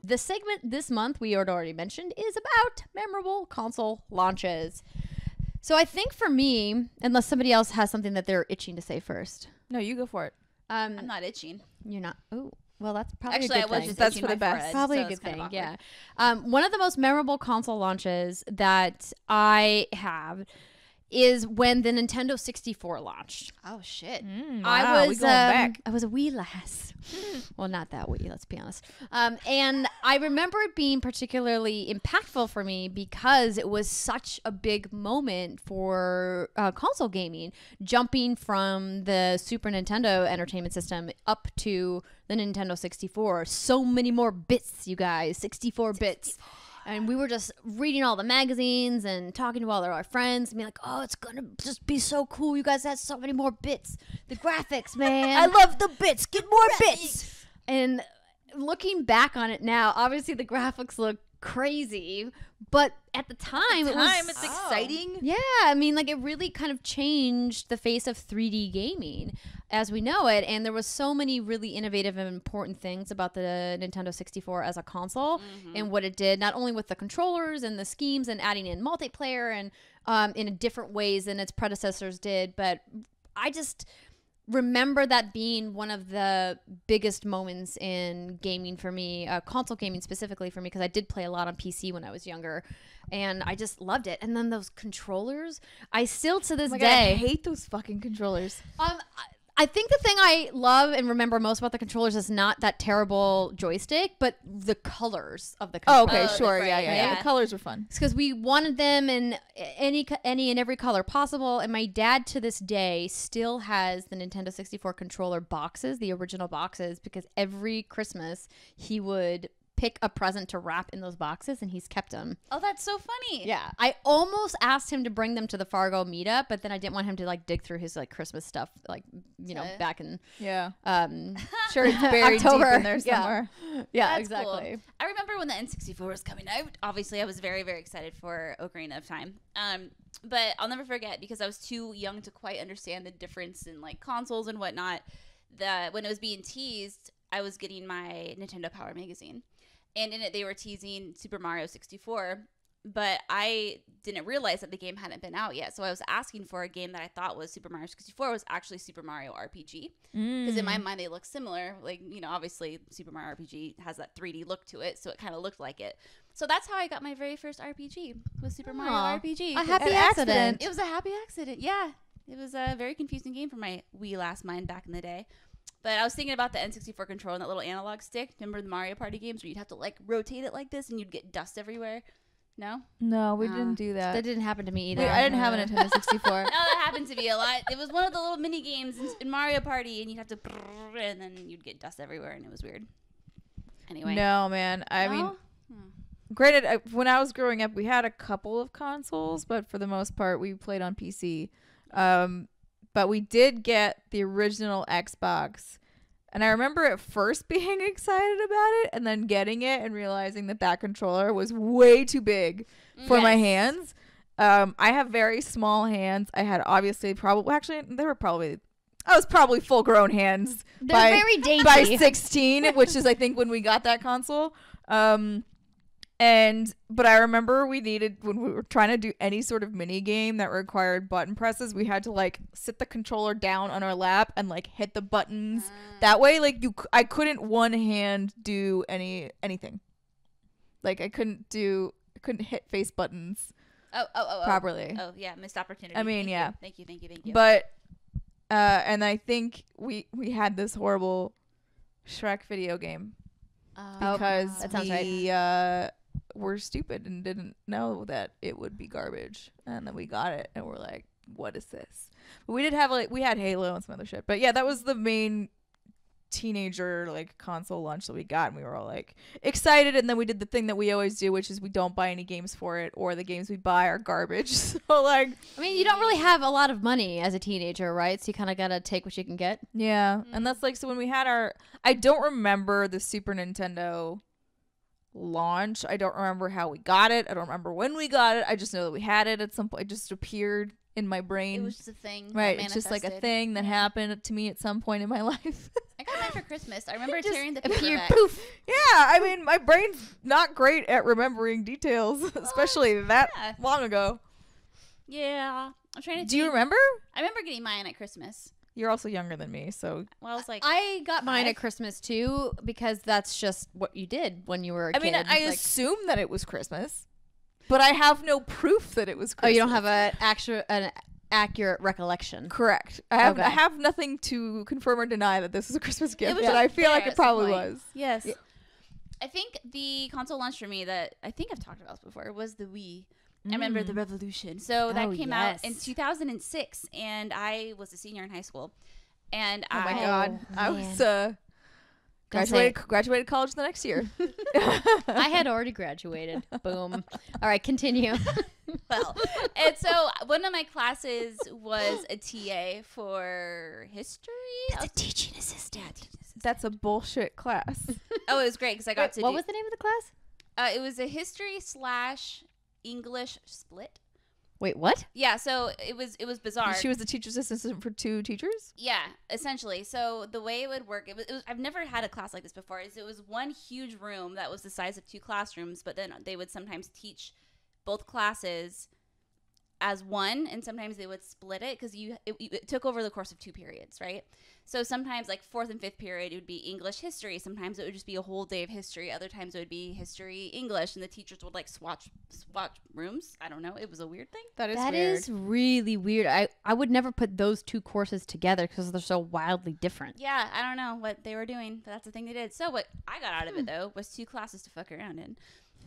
The segment this month we had already mentioned is about memorable console launches. So I think for me, unless somebody else has something that they're itching to say first. No, you go for it. I'm not itching. You're not. Oh, well, that's probably Actually, a good I was thing. just That's itching for the my best. forehead, Probably so a good it's kind of thing, awkward. yeah. One of the most memorable console launches that I have is when the Nintendo 64 launched. Oh shit. I we going back. I was a wee lass. Well, not that wee, let's be honest. And I remember it being particularly impactful for me because it was such a big moment for console gaming, jumping from the Super Nintendo Entertainment System up to the Nintendo 64. So many more bits, you guys. 64 bits. And we were just reading all the magazines and talking to all of our friends and being like, oh, it's going to just be so cool. You guys have so many more bits. The graphics, man. I love the bits. Get more bits. And looking back on it now, obviously the graphics look crazy. But at the time, It's exciting. Yeah, I mean, like, it really kind of changed the face of 3D gaming as we know it. And there was so many really innovative and important things about the Nintendo 64 as a console and what it did, not only with the controllers and the schemes and adding in multiplayer and in different ways than its predecessors did. But I just remember that being one of the biggest moments in gaming for me, console gaming specifically for me, because I did play a lot on PC when I was younger, and I just loved it. And then those controllers, I still to this day I hate those fucking controllers. I think the thing I love and remember most about the controllers is not that terrible joystick, but the colors of the Oh, controller. okay, sure, right, yeah. yeah. The colors were fun. It's because we wanted them in any and every color possible. And my dad to this day still has the Nintendo 64 controller boxes, the original boxes, because every Christmas he would pick a present to wrap in those boxes, and he's kept them. Oh, that's so funny. Yeah, I almost asked him to bring them to the Fargo meetup, but then I didn't want him to like dig through his like Christmas stuff, like back in Yeah. um Sure, it's buried October. deep in there Yeah. somewhere. yeah, That's exactly. cool. I remember when the N64 was coming out. Obviously, I was very, very excited for Ocarina of Time. But I'll never forget because I was too young to quite understand the difference in like consoles and whatnot. When it was being teased, I was getting my Nintendo Power magazine, and in it they were teasing Super Mario 64. But I didn't realize that the game hadn't been out yet. So I was asking for a game that I thought was Super Mario 64 was actually Super Mario RPG. Because in my mind, they look similar. Like, obviously Super Mario RPG has that 3D look to it. So it kind of looked like it. So that's how I got my very first RPG, was Super Mario RPG. A happy An accident. accident. It was a happy accident. Yeah. It was a very confusing game for my wee last mind back in the day. But I was thinking about the N64 controller and that little analog stick. Remember the Mario Party games where you'd have to like rotate it like this and you'd get dust everywhere? No? No, we didn't do that. That didn't happen to me either. I didn't have a Nintendo 64. No, that happened to me a lot. It was one of the little mini games in Mario Party, and you'd have to, and then you'd get dust everywhere, and it was weird. Anyway. No, man. I mean, granted, when I was growing up, we had a couple of consoles, but for the most part, we played on PC. But we did get the original Xbox. And I remember at first being excited about it and then getting it and realizing that controller was way too big for my hands. I have very small hands. I had obviously I was probably full grown hands. They're very dainty. By 16, which is I think when we got that console. But I remember when we were trying to do any sort of mini game that required button presses, we had to like sit the controller down on our lap and like hit the buttons. That way, like I couldn't one hand do anything. Like I couldn't hit face buttons properly. Oh yeah, missed opportunity. I mean, yeah. Thank you. But and I think we had this horrible Shrek video game because that sounds we were stupid and didn't know that it would be garbage, and then we got it and we're like, what is this? But we had Halo and some other shit, but yeah, that was the main teenager like console launch that we got, and we were all like excited, and then we did the thing that we always do, which is we don't buy any games for it, or the games we buy are garbage. So like, I mean, you don't really have a lot of money as a teenager, right? So you kind of gotta take what you can get. yeah. And that's like, so when we had I don't remember the Super Nintendo launch. I don't remember how we got it. I don't remember when we got it. I just know that we had it at some point. It just appeared in my brain. It was just a thing. Right. It's just like a thing that happened to me at some point in my life. I got I for Christmas? I remember tearing the paper Appeared, back. poof. Yeah, I mean, my brain's not great at remembering details, especially that long ago. Yeah. I'm trying to Do you think. remember? I remember getting mine at Christmas. You're also younger than me, so. Well, I was like, I got mine 5. at Christmas too because that's just what you did when you were a kid. I mean, I Like, assume that it was Christmas, but I have no proof that it was Christmas. oh, you don't have an accurate recollection. Correct. I have Okay. I have nothing to confirm or deny that this is a Christmas gift, was but I just feel like there it at some probably point. was. yes. Yeah. I think the console launch for me that I think I've talked about this before was the Wii. I remember the Revolution. So that Oh, came out in yes. 2006, and I was a senior in high school. And Oh my I god. I man. was Don't say graduated college the next year. I had already graduated. Boom. All right, continue. well, and so one of my classes was a TA for history. teaching assistant. That's a bullshit class. Oh, it was great because I got to What do. was the name of the class? It was a history / English split. Wait, what? Yeah, so it was bizarre. She was the teacher's assistant for 2 teachers? Yeah, essentially. So the way it would work, it was I've never had a class like this before. It was one huge room that was the size of 2 classrooms, but then they would sometimes teach both classes as one, and sometimes they would split it because it took over the course of 2 periods, right? So sometimes like 4th and 5th period it would be English history. Sometimes it would just be a whole day of history. Other times it would be history English, and the teachers would like swatch rooms. I don't know. It was a weird thing. That is That weird. is really weird. I would never put those 2 courses together because they're so wildly different. Yeah, I don't know what they were doing, but that's the thing they did. So what I got out of it though was 2 classes to fuck around in.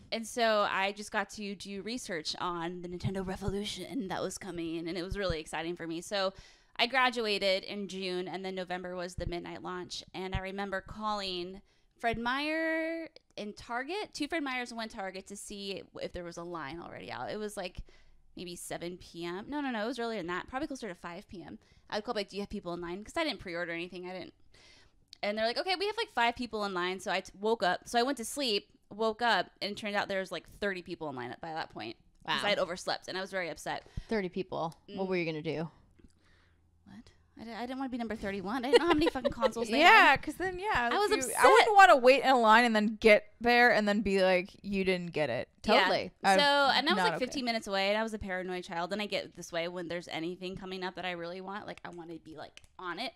And so I just got to do research on the Nintendo Revolution that was coming, and it was really exciting for me. So I graduated in June, and then November was the midnight launch. And I remember calling Fred Meyer in Target, 2 Fred Meyers and 1 Target, to see if there was a line already out. It was like maybe 7 p.m. No, it was earlier than that, probably closer to 5 p.m. I would call like, do you have people in line? Because I didn't pre-order anything. And they're like, okay, we have like 5 people in line. So I woke up. So I went to sleep, woke up, and it turned out there was like 30 people in line by that point. Wow. Because I had overslept, and I was very upset. 30 people. What were you going to do? What? I didn't want to be number 31. I didn't know how many fucking consoles they Yeah, had. because then, I was upset. I wouldn't want to wait in a line and then get there and then be like, you didn't get it. Totally. Yeah. I'm So, and I was not like 15 okay. minutes away, and I was a paranoid child. And I get this way when there's anything coming up that I really want. Like, I want to be like on it.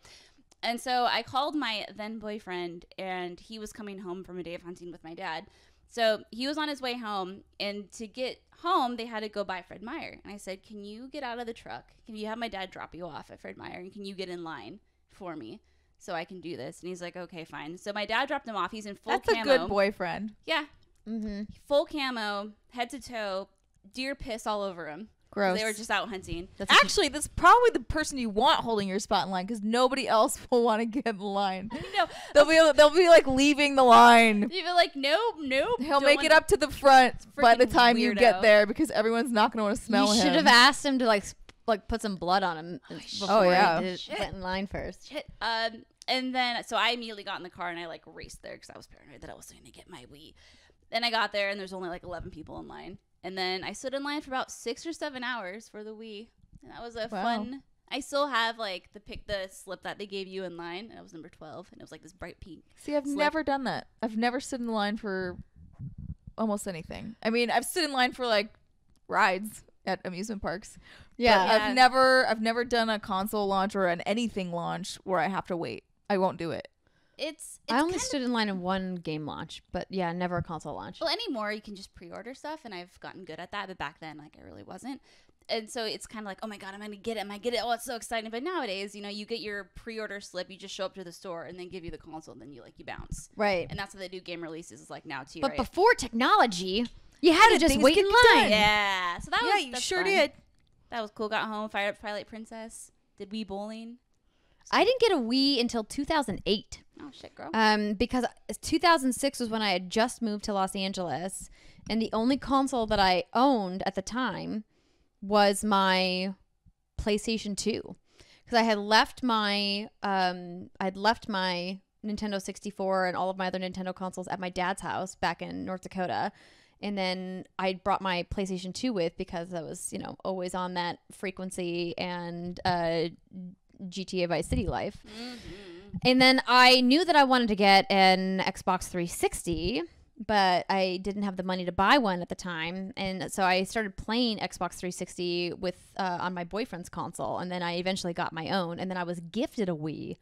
And so I called my then boyfriend, and he was coming home from a day of hunting with my dad. So he was on his way home, and to get home, they had to go by Fred Meyer. And I said, can you get out of the truck? Can you have my dad drop you off at Fred Meyer? And can you get in line for me so I can do this? And he's like, okay, fine. So my dad dropped him off. He's in full That's camo. a good boyfriend. Yeah. Mm-hmm. Full camo, head to toe, deer piss all over him. Gross. They were just out hunting. Actually, that's probably the person you want holding your spot in line because nobody else will want to get in the line. No, They'll be like leaving the line. you feel like nope. He'll make it up to the front by the Freaking time you get weirdo. there because everyone's not going to want to smell You him. should have asked him to like put some blood on him before yeah. he went in line first. Shit. And then so I immediately got in the car and I like raced there because I was paranoid that I was going to get my Wii. Then I got there and there's only like 11 people in line. And then I stood in line for about 6 or 7 hours for the Wii. And that was a fun. I still have like the slip that they gave you in line, and I was number 12, and it was like this bright pink. See, I've slip. never done that. I've never stood in line for almost anything. I mean, I've stood in line for like rides at amusement parks. Yeah. But I've never done a console launch or an anything launch where I have to wait. I won't do it. It's I only kind stood in line in one game launch, but yeah, never a console launch. well, anymore you can just pre-order stuff, and I've gotten good at that. But back then, like I really wasn't. And so it's kind of like, oh my god, I'm gonna get it. I get it. Oh, it's so exciting. But nowadays, you know, you get your pre-order slip, you just show up to the store, and then give you the console, and then you bounce. Right. And that's how they do game releases. Is like now too. But right? before technology, you had to just things wait get in done. line. Yeah. So that was you that's sure fun. did. That was cool. Got home, fired up Twilight Princess. Did Wii bowling? I didn't get a Wii until 2008. Oh shit, girl. Because 2006 was when I had just moved to Los Angeles, and the only console that I owned at the time was my PlayStation 2, because I had left my Nintendo 64 and all of my other Nintendo consoles at my dad's house back in North Dakota, and then I brought my PlayStation 2 with because I was, always on that frequency and GTA Vice City life. Mm-hmm. And then I knew that I wanted to get an Xbox 360, but I didn't have the money to buy one at the time. And so I started playing Xbox 360 on my boyfriend's console. And then I eventually got my own. And then I was gifted a Wii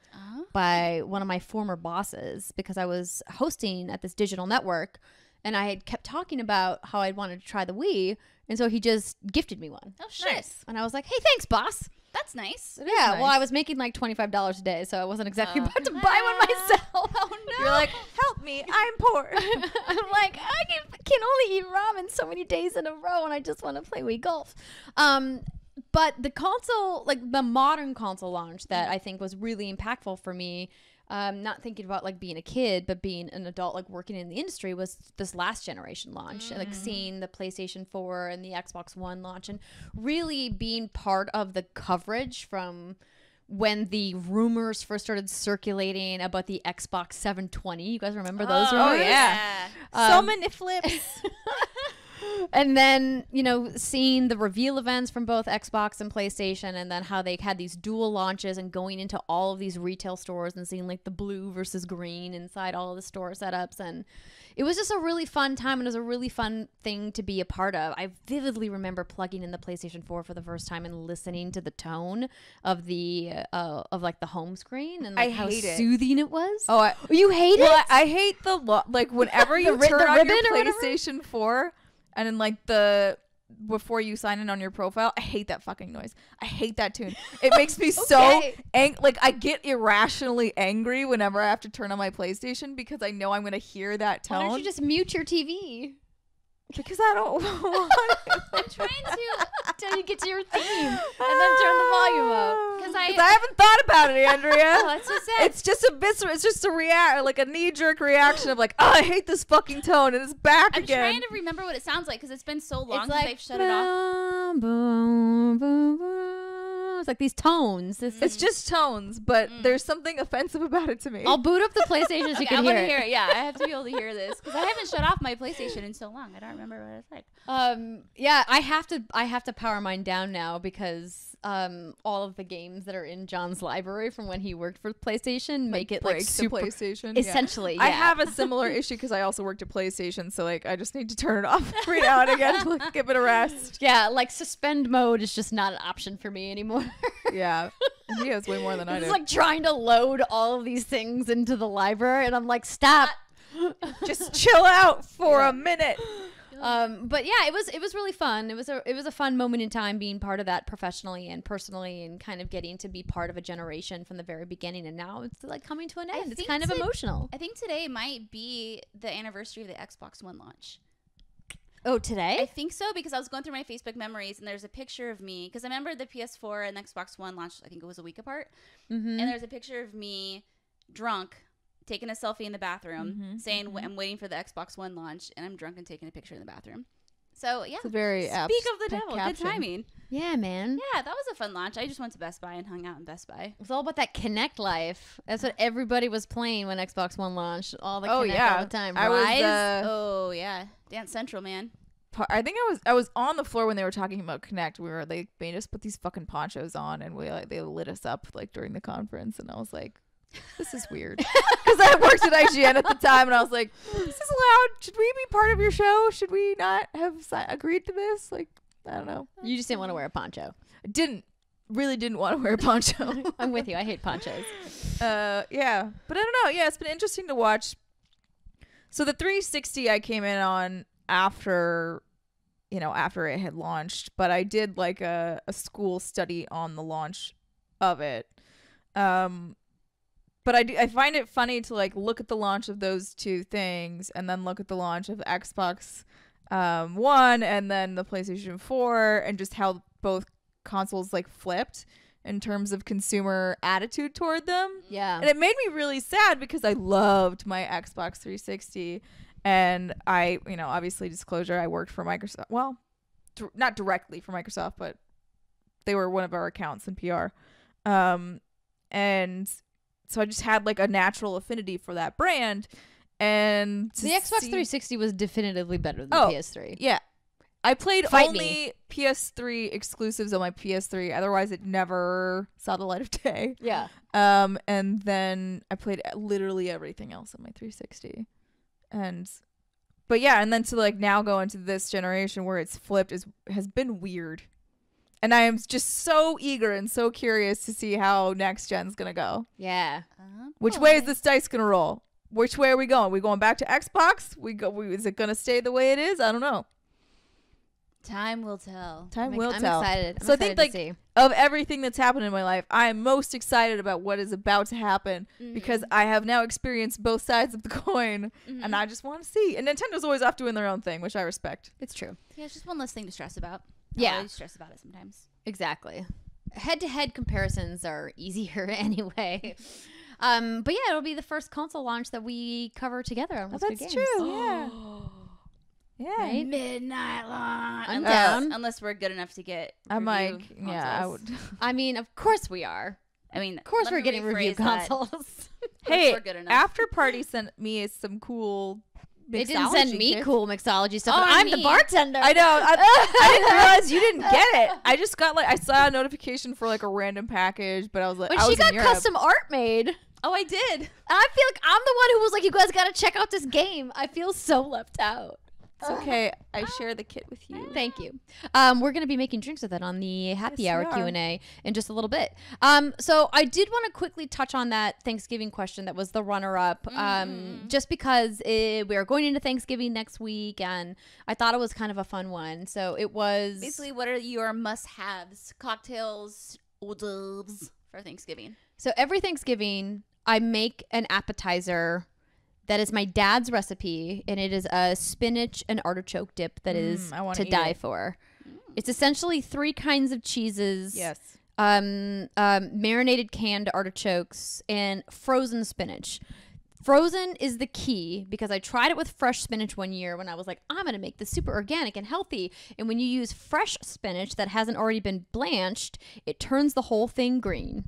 by one of my former bosses because I was hosting at this digital network. And I had kept talking about how I wanted to try the Wii. And so he just gifted me one. Oh, shit. Nice. And I was like, hey, thanks, boss. That's nice. Yeah, nice. Well, I was making like $25 a day, so I wasn't exactly about to buy one myself. Oh, no. You're like, help me, I'm poor. I'm like, I can only eat ramen so many days in a row, and I just want to play Wii Golf. But the console, like the modern console launch that I think was really impactful for me, not thinking about like being a kid, but being an adult, like working in the industry, was this last generation launch. Like seeing the PlayStation 4 and the Xbox One launch and really being part of the coverage from when the rumors first started circulating about the Xbox 720. You guys remember those rumors? Oh, yeah. So many flips. And then, you know, seeing the reveal events from both Xbox and PlayStation, and then how they had these dual launches and going into all of these retail stores and seeing like the blue versus green inside all of the store setups. And it was just a really fun time, and it was a really fun thing to be a part of. I vividly remember plugging in the PlayStation 4 for the first time and listening to the tone of the like the home screen and like how soothing it was. Oh, you hate it? I hate like whenever you turn on your PlayStation 4 and then like before you sign in on your profile, I hate that fucking noise. I hate that tune. It makes me so like I get irrationally angry whenever I have to turn on my PlayStation because I know I'm gonna hear that tone. Why don't you just mute your TV? Because I don't want it. I'm trying to till you get to your theme and then turn the volume up. Because I haven't thought about it, Andrea. Oh, that's just it. It's just a visceral. It's just a knee-jerk reaction of like, oh, I hate this fucking tone, and it's back again. I'm trying to remember what it sounds like because it's been so long since I've shut it off. Boom, boom, boom. It's like these tones. It's just tones, but there's something offensive about it to me. I'll boot up the PlayStation so you can hear it. Yeah, I have to be able to hear this because I haven't shut off my PlayStation in so long. I don't remember what it's like. Yeah, I have to power mine down now because all of the games that are in John's library from when he worked for PlayStation make it like super PlayStation. Essentially, yeah. I have a similar issue because I also worked at PlayStation, so like I just need to turn it off every now and again to like, give it a rest. Yeah, like suspend mode is just not an option for me anymore. Yeah, he has way more than I do. It's like trying to load all of these things into the library, and I'm like, stop. Just chill out for a minute. But yeah, it was really fun. It was a fun moment in time being part of that professionally and personally, and kind of getting to be part of a generation from the very beginning. And now it's like coming to an end. It's kind of emotional. I think today might be the anniversary of the Xbox One launch. Oh, today? I think so, because I was going through my Facebook memories and there's a picture of me, because I remember the PS4 and the Xbox One launched, I think it was a week apart. And there's a picture of me drunk, taking a selfie in the bathroom, saying I'm waiting for the Xbox One launch, and I'm drunk and taking a picture in the bathroom. So yeah, it's a very speak of the devil, caption. Good timing. Yeah, man. Yeah, that was a fun launch. I just went to Best Buy and hung out in Best Buy. It was all about that Connect life. That's what everybody was playing when Xbox One launched. All the Connect all the time. Rise. Oh yeah, Dance Central, man. I think I was on the floor when they were talking about Connect. They made us put these fucking ponchos on, and they lit us up like during the conference, and I was like, this is weird, because I worked at IGN at the time, and I was like, is this allowed? Should we be part of your show? Should we not have agreed to this? Like, I don't know. You just didn't want to wear a poncho. Really didn't want to wear a poncho. I'm with you. I hate ponchos. Yeah, but I don't know. Yeah, it's been interesting to watch. So the 360 I came in on after it had launched, but I did like a school study on the launch of it. But I find it funny to like look at the launch of those two things and then look at the launch of Xbox One and then the PlayStation 4, and just how both consoles like flipped in terms of consumer attitude toward them. Yeah. And it made me really sad because I loved my Xbox 360. And I, obviously disclosure, I worked for Microsoft. Well, not directly for Microsoft, but they were one of our accounts in PR. And so I just had like a natural affinity for that brand. And the Xbox 360 was definitively better than the PS3. Yeah. I played Fight only me. PS3 exclusives on my PS3. Otherwise, it never saw the light of day. Yeah. And then I played literally everything else on my 360. But yeah, and then to like now go into this generation where it's flipped has been weird. And I am just so eager and so curious to see how next gen's gonna go. Yeah. Which way is this dice gonna roll? Which way are we going? We going back to Xbox? Is it gonna stay the way it is? I don't know. Time will tell. Time will I'm tell. excited. So I think to see. of everything that's happened in my life, I am most excited about what is about to happen because I have now experienced both sides of the coin, and I just want to see. And Nintendo's always off doing their own thing, which I respect. It's true. Yeah, it's just one less thing to stress about. Yeah. I always stress about it sometimes. Exactly. Head-to-head comparisons are easier anyway. But yeah, it'll be the first console launch that we cover together on What's Good That's Games. true. Yeah. Yeah. Right? Midnight launch. I'm down. Unless we're good enough to get. I'm like, review yeah, I consoles. would. I mean, of course we are. I mean, Of course let we're me getting review rephrase that. consoles. Hey, we're good enough. After Party sent me some cool. They didn't send mixology me kits. cool mixology stuff. Oh, but I'm the me. bartender. I know. I didn't realize you didn't get it. I just got I saw a notification for like a random package, but I was like, But I she was got in Europe. custom art made. Oh, I did. And I feel like I'm the one who was like, you guys got to check out this game. I feel so left out. It's okay. I share the kit with you. Thank you. We're going to be making drinks with it on the happy Yes, hour we are. Q&A in just a little bit. So I did want to quickly touch on that Thanksgiving question that was the runner-up, just because we are going into Thanksgiving next week, and I thought it was kind of a fun one. So it was Basically, what are your must-haves, cocktails, hors d'oeuvres for Thanksgiving? So every Thanksgiving, I make an appetizer that is my dad's recipe, and it is a spinach and artichoke dip that is I wanna to eat die it. for. It's essentially 3 kinds of cheeses. Yes. Marinated canned artichokes and frozen spinach. Frozen is the key because I tried it with fresh spinach one year when I was like, I'm going to make this super organic and healthy. And when you use fresh spinach that hasn't already been blanched, it turns the whole thing green.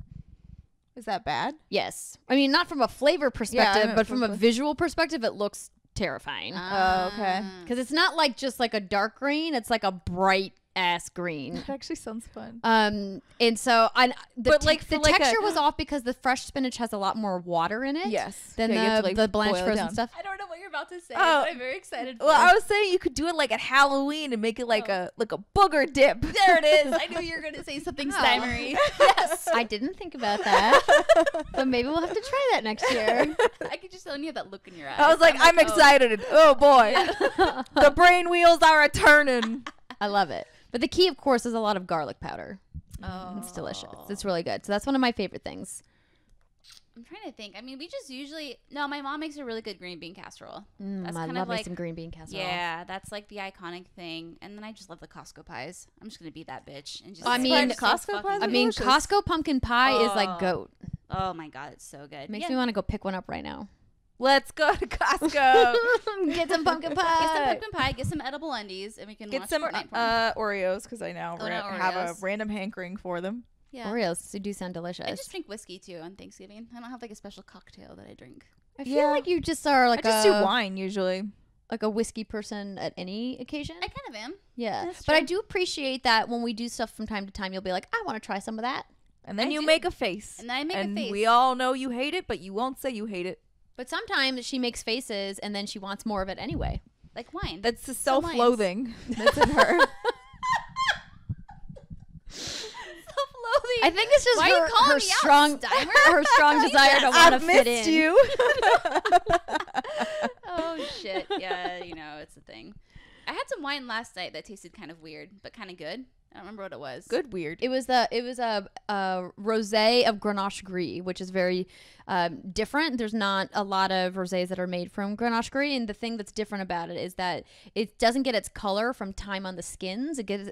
Is that bad? Yes. I mean, not from a flavor perspective, know, but from a visual perspective, it looks terrifying. Oh, okay. Because it's not like just like a dark green, it's like a bright ass green. That actually sounds fun. And so the texture a- was off because the fresh spinach has a lot more water in it. Yes. Than Yeah, you have to, the blanched boil it frozen down. stuff. I don't know what you're about to say, Oh. but I'm very excited for Well, it. I was saying you could do it like at Halloween and make it like a booger dip. There it is. I knew you were going to say something stymery. Yes. I didn't think about that, but maybe we'll have to try that next year. I could just tell you have that look in your eyes. I was like, I'm oh. excited. Oh boy, the brain wheels are a turning. I love it. But the key, of course, is a lot of garlic powder. Oh. It's delicious. It's really good. So that's one of my favorite things. I'm trying to think. I mean, we just usually... No, my mom makes a really good green bean casserole. That's I kind love of me like... some green bean casserole. Yeah, that's like the iconic thing. And then I just love the Costco pies. I'm just going to be that bitch. And just I mean, so Costco fucking pies I good. mean, delicious. Costco pumpkin pie is like Oh. goat. Oh my God, it's so good. Makes Yeah. me want to go pick one up right now. Let's go to Costco. Get some pumpkin Get some pie. pumpkin pie, get some edible undies, and we can Get watch some Fortnite porn. Oreos because I now Oh, not have a Oreos. random hankering for them. Yeah. Oreos do sound delicious. I just drink whiskey too on Thanksgiving. I don't have like a special cocktail that I drink. I feel Yeah. like you just are like I just do wine usually. like a whiskey person at any occasion. I kind of am. Yeah. That's But I true. do appreciate that when we do stuff from time to time, you'll be like, I want to try some of that. And then I you do. make a face. And then I make a face. We all know you hate it, but you won't say you hate it. But sometimes she makes faces and then she wants more of it anyway. Like wine. That's the Some wines. self-loathing that's in her. Self-loathing. I think it's just Why are you her, calling her me out, strong Steimer? her strong desire to want to I've fit missed in. you. Oh shit. Yeah, you know, it's a thing. I had some wine last night that tasted kind of weird, but kind of good. I don't remember what it was. Good weird. It was a rosé of Grenache Gris, which is very different. There's not a lot of rosés that are made from Grenache Gris, and the thing that's different about it is that it doesn't get its color from time on the skins. It gets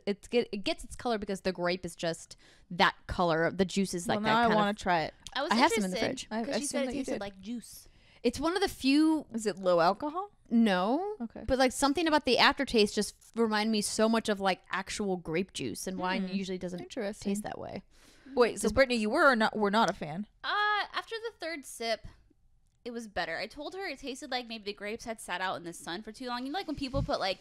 its color because the grape is just that color. The juice is like Well, that now I kind of. want to try it. I was I have some in the interested fridge. because I she said assumed it that you tasted did. like juice. It's one of the few. Is it low alcohol? No. Okay. But like something about the aftertaste just reminded me so much of like actual grape juice, and wine usually doesn't Interesting. taste that way. Wait, so Brittany, you were not a fan? After the third sip, it was better. I told her it tasted like maybe the grapes had sat out in the sun for too long. You know, like when people put like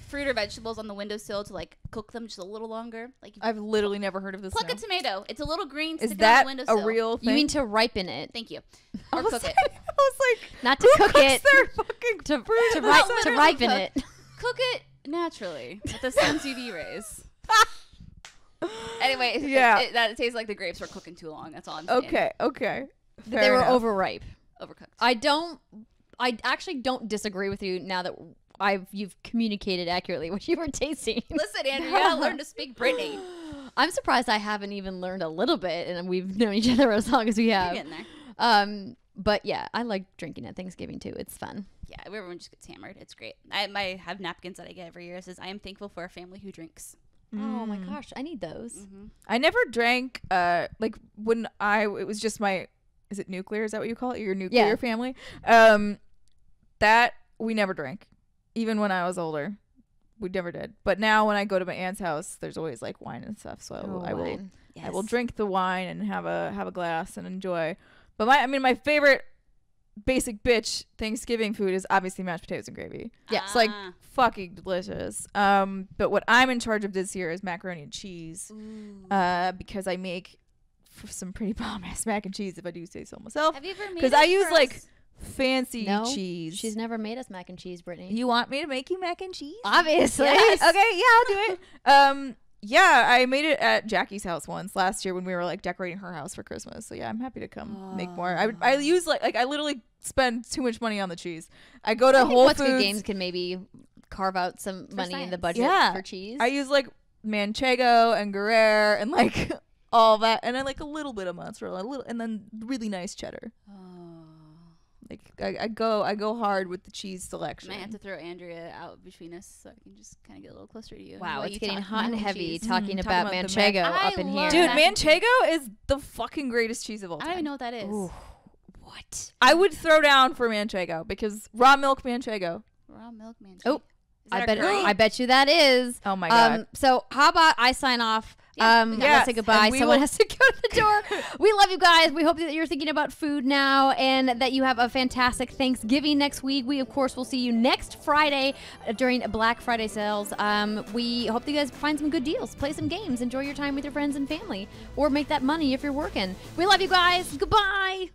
fruit or vegetables on the windowsill to like cook them just a little longer. Like I've literally never heard of this. pluck a tomato. It's a little green. Is stick that on the a windowsill. real thing? You mean to ripen it? Thank you. I Or was cook like, it. I was like, Not to who cook cooks it. their fucking To fruit? to, Not ri- to literally ripen cook. it. Cook it naturally with the sun's UV rays. Anyway, Yeah. that tastes like the grapes were cooking too long. That's all I'm saying. Okay. They Fair were enough. overripe. Overcooked. I actually don't disagree with you now that you've communicated accurately what you were tasting. Listen, Andrew, you gotta learn to speak Brittany. I'm surprised I haven't even learned a little bit, and we've known each other as long as we You're have. getting there. But yeah, I like drinking at Thanksgiving too. It's fun. Yeah, everyone just gets hammered. It's great. I have napkins that I get every year. It says, I am thankful for a family who drinks. Oh my gosh, I need those. Mm-hmm. I never drank. Like when it was just my. Is it nuclear? Is that what you call it? Your nuclear Yeah. family. That we never drank, even when I was older. We never did. But now when I go to my aunt's house, there's always like wine and stuff. So I will. wine. Yes. I will drink the wine and have a glass and enjoy. But my favorite basic bitch Thanksgiving food is obviously mashed potatoes and gravy. Yeah. It's like fucking delicious. But what I'm in charge of this year is macaroni and cheese. Because I make some pretty bomb ass mac and cheese, if I do say so myself. Have you ever made Because it I use for like us? fancy No, cheese. She's never made us mac and cheese, Brittany. You want me to make you mac and cheese? Obviously. Yes. Okay, yeah, I'll do it. Yeah, I made it at Jackie's house once last year when we were like decorating her house for Christmas. So yeah, I'm happy to come make more. I use like I literally spend too much money on the cheese. I go to I think Whole What's Foods. Good Games can maybe carve out some money in the science. budget Yeah. for cheese. I use like Manchego and Gruyere and like all that, and then like a little bit of mozzarella, and then really nice cheddar. Like I go hard with the cheese selection. I might have to throw Andrea out between us so I can just kind of get a little closer to you. Wow, while it's you getting talk hot and mac heavy cheese. talking Talking about about the Manchego mac- up in I here. love Dude, mac and cheese. Manchego is the fucking greatest cheese of all I time. don't even know what that is. Ooh, what? I would throw down for Manchego because raw milk Manchego. Raw milk man. Oh, Is that I our bet curry? I bet you that is. Oh my god. So how about I sign off? Yeah, Let's yes, say goodbye. and we Someone will- has to go to the door. We love you guys. We hope that you're thinking about food now and that you have a fantastic Thanksgiving next week. We, of course, will see you next Friday during Black Friday sales. We hope that you guys find some good deals, play some games, enjoy your time with your friends and family, or make that money if you're working. We love you guys. Goodbye.